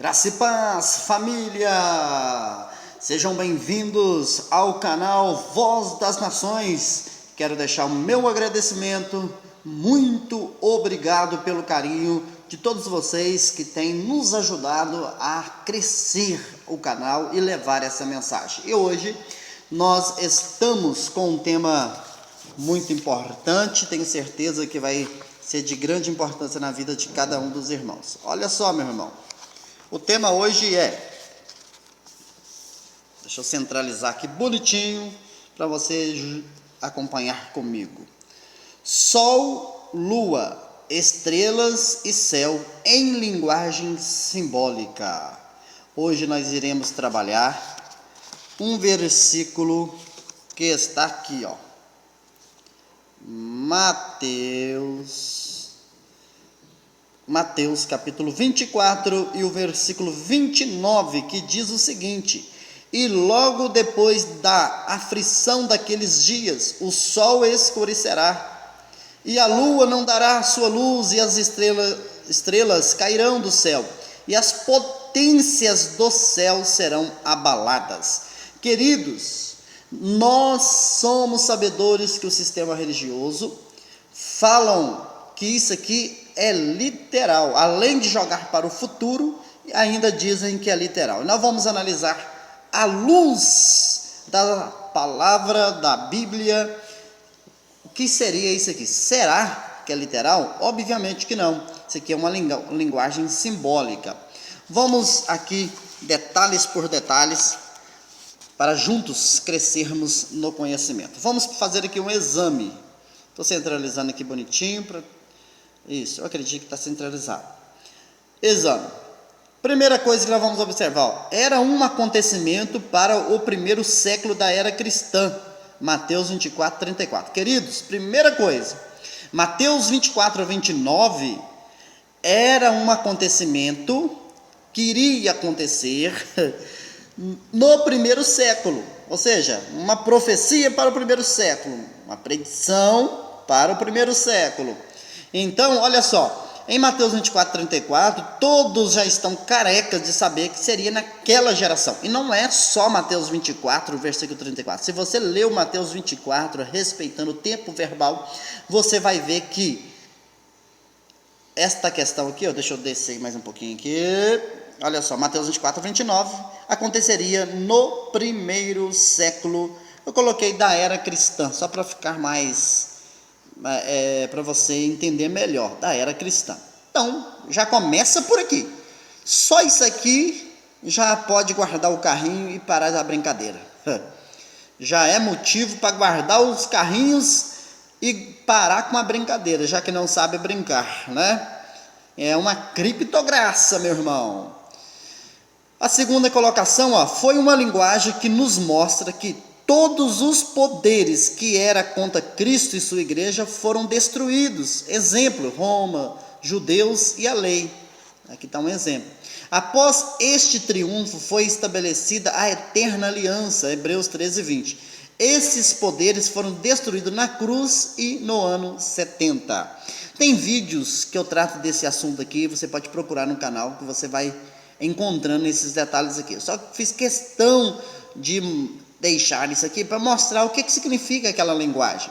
Graça e paz, família! Sejam bem-vindos ao canal Voz das Nações. Quero deixar o meu agradecimento, muito obrigado pelo carinho de todos vocês que têm nos ajudado a crescer o canal e levar essa mensagem. E hoje nós estamos com um tema muito importante, tenho certeza que vai ser de grande importância na vida de cada um dos irmãos. Olha só, meu irmão. O tema hoje deixa eu centralizar aqui bonitinho para você acompanhar comigo. Sol, lua, estrelas e céu em linguagem simbólica. Hoje nós iremos trabalhar um versículo que está aqui, Mateus capítulo 24 e o versículo 29, que diz o seguinte: e logo depois da aflição daqueles dias, o sol escurecerá, e a lua não dará a sua luz, e as estrelas cairão do céu, e as potências do céu serão abaladas. Queridos, nós somos sabedores que o sistema religioso falam que isso aqui é literal, além de jogar para o futuro, ainda dizem que é literal. Nós vamos analisar à luz da palavra da Bíblia, o que seria isso aqui? Será que é literal? Obviamente que não, isso aqui é uma linguagem simbólica. Vamos aqui, detalhes por detalhes, para juntos crescermos no conhecimento. Vamos fazer aqui um exame. Estou centralizando aqui bonitinho para... Isso, eu acredito que está centralizado. Exame. Primeira coisa que nós vamos observar, era um acontecimento para o primeiro século da era cristã. Mateus 24, 34. Queridos, primeira coisa, Mateus 24 a 29 era um acontecimento que iria acontecer no primeiro século. Ou seja, uma profecia para o primeiro século, uma predição para o primeiro século. Então, olha só, em Mateus 24, 34, todos já estão carecas de saber que seria naquela geração. E não é só Mateus 24, versículo 34. Se você leu Mateus 24, respeitando o tempo verbal, você vai ver que esta questão aqui, deixa eu descer mais um pouquinho aqui. Olha só, Mateus 24, 29, aconteceria no primeiro século. Eu coloquei da era cristã, só para ficar mais... para você entender melhor, da era cristã. Então, já começa por aqui. Só isso aqui já pode guardar o carrinho e parar da brincadeira. Já é motivo para guardar os carrinhos e parar com a brincadeira, já que não sabe brincar, né? É uma criptograça, meu irmão. A segunda colocação, foi uma linguagem que nos mostra que todos os poderes que era contra Cristo e sua igreja foram destruídos. Exemplo, Roma, judeus e a lei. Aqui está um exemplo. Após este triunfo foi estabelecida a eterna aliança, Hebreus 13, 20. Esses poderes foram destruídos na cruz e no ano 70. Tem vídeos que eu trato desse assunto aqui, você pode procurar no canal que você vai encontrando esses detalhes aqui. Eu só fiz questão de deixar isso aqui para mostrar o que significa aquela linguagem.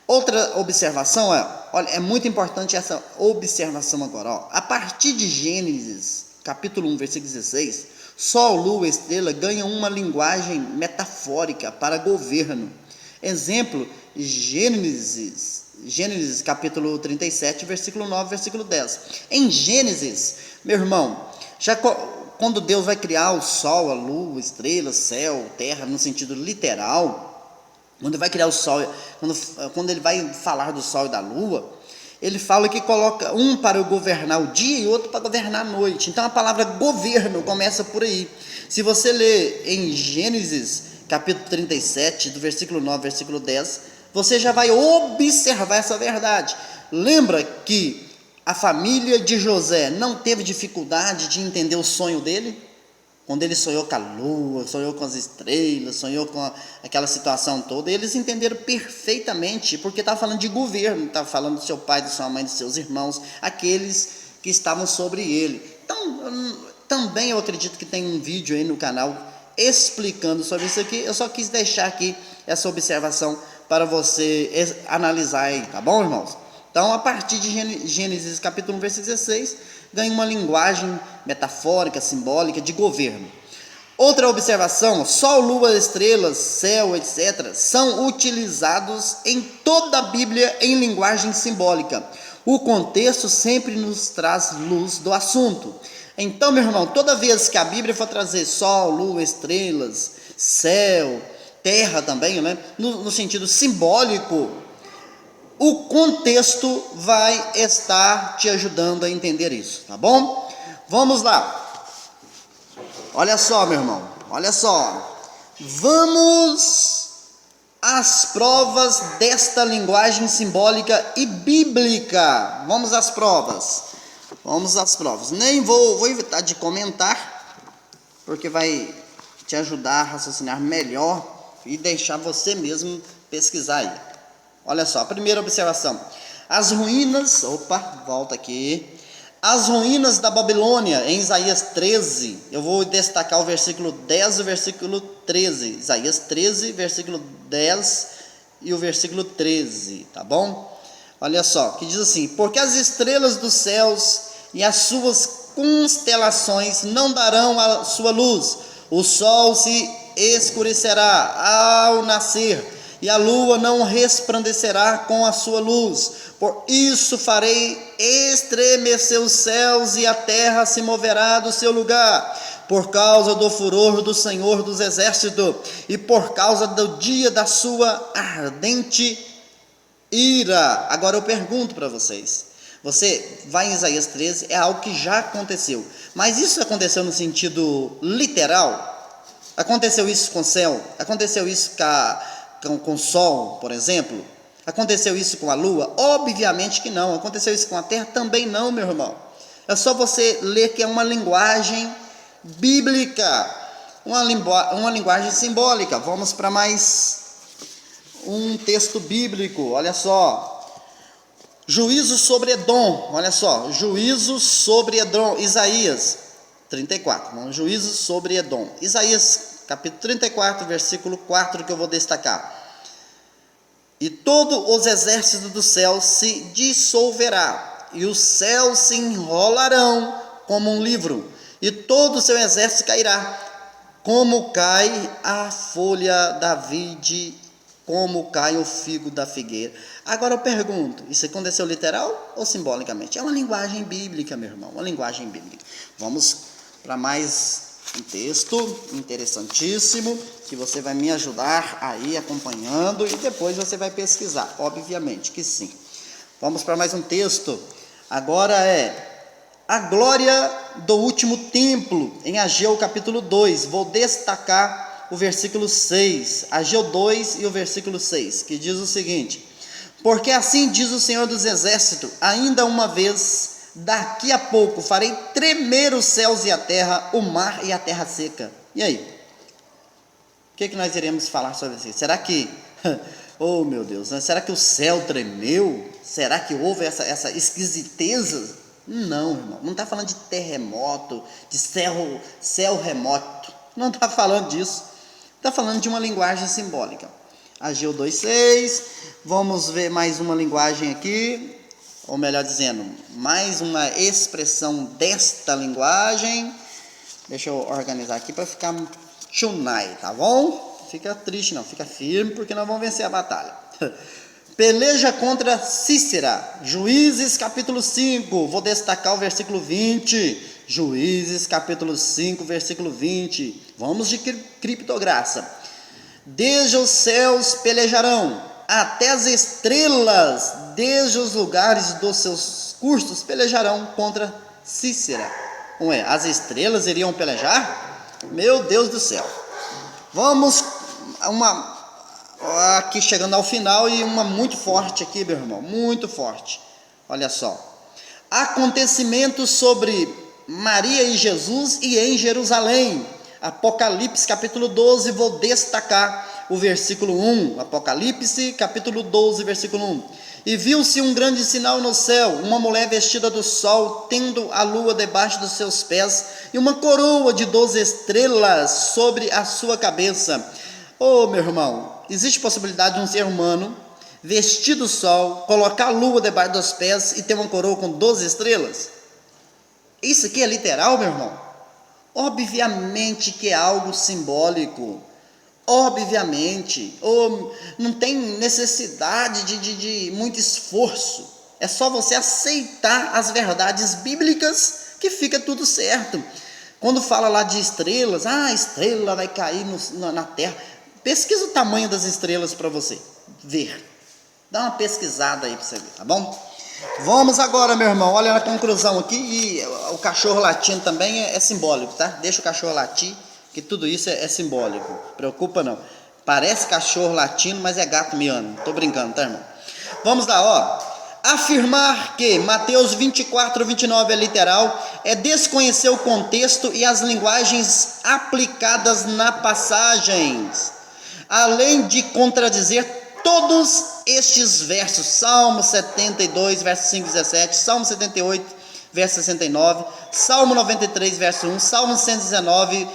Outra observação olha, é muito importante essa observação agora. A partir de Gênesis, capítulo 1, versículo 16, Sol, Lua, Estrela ganham uma linguagem metafórica para governo. Exemplo, Gênesis capítulo 37, versículo 9, versículo 10. Em Gênesis, meu irmão, quando Deus vai criar o sol, a lua, estrelas, céu, terra, no sentido literal, quando ele vai criar o sol, quando ele vai falar do sol e da lua, ele fala que coloca um para governar o dia e outro para governar a noite. Então a palavra governo começa por aí. Se você ler em Gênesis capítulo 37, do versículo 9 ao versículo 10, você já vai observar essa verdade. Lembra que a família de José não teve dificuldade de entender o sonho dele? Quando ele sonhou com a lua, sonhou com as estrelas, sonhou com aquela situação toda, eles entenderam perfeitamente, porque estava falando de governo, estava falando do seu pai, de sua mãe, de seus irmãos, aqueles que estavam sobre ele. Então, também eu acredito que tem um vídeo aí no canal explicando sobre isso aqui. Eu só quis deixar aqui essa observação para você analisar aí, tá bom, irmãos? Então, a partir de Gênesis capítulo 1, versículo 16, ganha uma linguagem metafórica, simbólica, de governo. Outra observação: sol, lua, estrelas, céu, etc., são utilizados em toda a Bíblia em linguagem simbólica. O contexto sempre nos traz luz do assunto. Então, meu irmão, toda vez que a Bíblia for trazer sol, lua, estrelas, céu, terra também, né, no sentido simbólico, o contexto vai estar te ajudando a entender isso, tá bom? Vamos lá. Olha só, meu irmão, olha só. Vamos às provas desta linguagem simbólica e bíblica. Vamos às provas. Vamos às provas. Nem vou evitar de comentar, porque vai te ajudar a raciocinar melhor e deixar você mesmo pesquisar aí. Olha só, a primeira observação. As ruínas, volta aqui. As ruínas da Babilônia, em Isaías 13, eu vou destacar o versículo 10 e o versículo 13. Isaías 13, versículo 10 e o versículo 13, tá bom? Olha só, que diz assim: porque as estrelas dos céus e as suas constelações não darão a sua luz, o sol se escurecerá ao nascer, e a lua não resplandecerá com a sua luz. Por isso farei estremecer os céus, e a terra se moverá do seu lugar, por causa do furor do Senhor dos Exércitos, e por causa do dia da sua ardente ira. Agora eu pergunto para vocês, você vai em Isaías 13, é algo que já aconteceu, mas isso aconteceu no sentido literal? Aconteceu isso com o céu? Aconteceu isso com o sol, por exemplo? Aconteceu isso com a lua? Obviamente que não. Aconteceu isso com a terra? Também não, meu irmão. É só você ler que é uma linguagem bíblica, uma linguagem simbólica. Vamos para mais um texto bíblico, olha só. Juízo sobre Edom, olha só. Juízo sobre Edom, Isaías 34. Não, juízo sobre Edom. Isaías capítulo 34, versículo 4, que eu vou destacar. E todos os exércitos do céu se dissolverá, e os céus se enrolarão como um livro, e todo o seu exército cairá, como cai a folha da vide, como cai o figo da figueira. Agora eu pergunto, isso aconteceu literal ou simbolicamente? É uma linguagem bíblica, meu irmão, uma linguagem bíblica. Vamos para mais um texto interessantíssimo, que você vai me ajudar aí acompanhando, e depois você vai pesquisar, obviamente que sim. Vamos para mais um texto. Agora é a glória do último templo, em Ageu capítulo 2. Vou destacar o versículo 6, Ageu 2 e o versículo 6, que diz o seguinte: porque assim diz o Senhor dos Exércitos, ainda uma vez, daqui a pouco farei tremer os céus e a terra, o mar e a terra seca. E aí? O que nós iremos falar sobre isso? Será que, oh meu Deus, né? Será que o céu tremeu? Será que houve essa esquisiteza? Não, irmão, não está falando de terremoto, de céu remoto, não está falando disso, está falando de uma linguagem simbólica. Ageu 2,6, vamos ver mais uma linguagem aqui, ou melhor dizendo, mais uma expressão desta linguagem. Deixa eu organizar aqui para ficar chunai, tá bom? Fica triste não, fica firme, porque nós vamos vencer a batalha. Peleja contra Cícera, Juízes capítulo 5, vou destacar o versículo 20, Juízes capítulo 5, versículo 20, vamos de criptograça. Desde os céus pelejarão, até as estrelas, desde os lugares dos seus cursos, pelejarão contra Cícera. Ué, as estrelas iriam pelejar? Meu Deus do céu. Vamos, aqui chegando ao final, e uma muito forte aqui, meu irmão, muito forte. Olha só. Acontecimentos sobre Maria e Jesus e em Jerusalém. Apocalipse capítulo 12, vou destacar o versículo 1, Apocalipse capítulo 12, versículo 1. E viu-se um grande sinal no céu, uma mulher vestida do sol, tendo a lua debaixo dos seus pés, e uma coroa de 12 estrelas sobre a sua cabeça. Oh, meu irmão, existe possibilidade de um ser humano vestir do sol, colocar a lua debaixo dos pés e ter uma coroa com 12 estrelas? Isso aqui é literal, meu irmão? Obviamente que é algo simbólico. Obviamente, não tem necessidade de muito esforço. É só você aceitar as verdades bíblicas que fica tudo certo. Quando fala lá de estrelas, a estrela vai cair na terra. Pesquisa o tamanho das estrelas para você ver. Dá uma pesquisada aí para você ver, tá bom? Vamos agora, meu irmão, olha na conclusão aqui. E o cachorro latindo também é simbólico, tá? Deixa o cachorro latir, que tudo isso é simbólico. Preocupa não. Parece cachorro latindo, mas é gato miando. Tô brincando, tá, irmão? Vamos lá, ó. Afirmar que Mateus 24, 29 é literal é desconhecer o contexto e as linguagens aplicadas na passagens, além de contradizer todos estes versos. Salmo 72, verso 5 e 17, Salmo 78, verso 69, Salmo 93, verso 1, Salmo 119,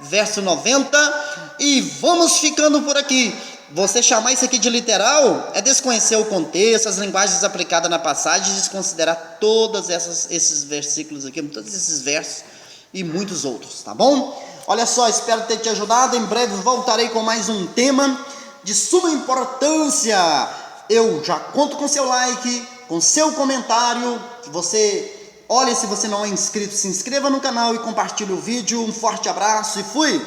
verso 90, e vamos ficando por aqui. Você chamar isso aqui de literal é desconhecer o contexto, as linguagens aplicadas na passagem, e desconsiderar todos esses versículos aqui, todos esses versos e muitos outros, tá bom? Olha só, espero ter te ajudado. Em breve voltarei com mais um tema de suma importância. Eu já conto com seu like, com seu comentário. Olha, se você não é inscrito, se inscreva no canal e compartilhe o vídeo. Um forte abraço e fui!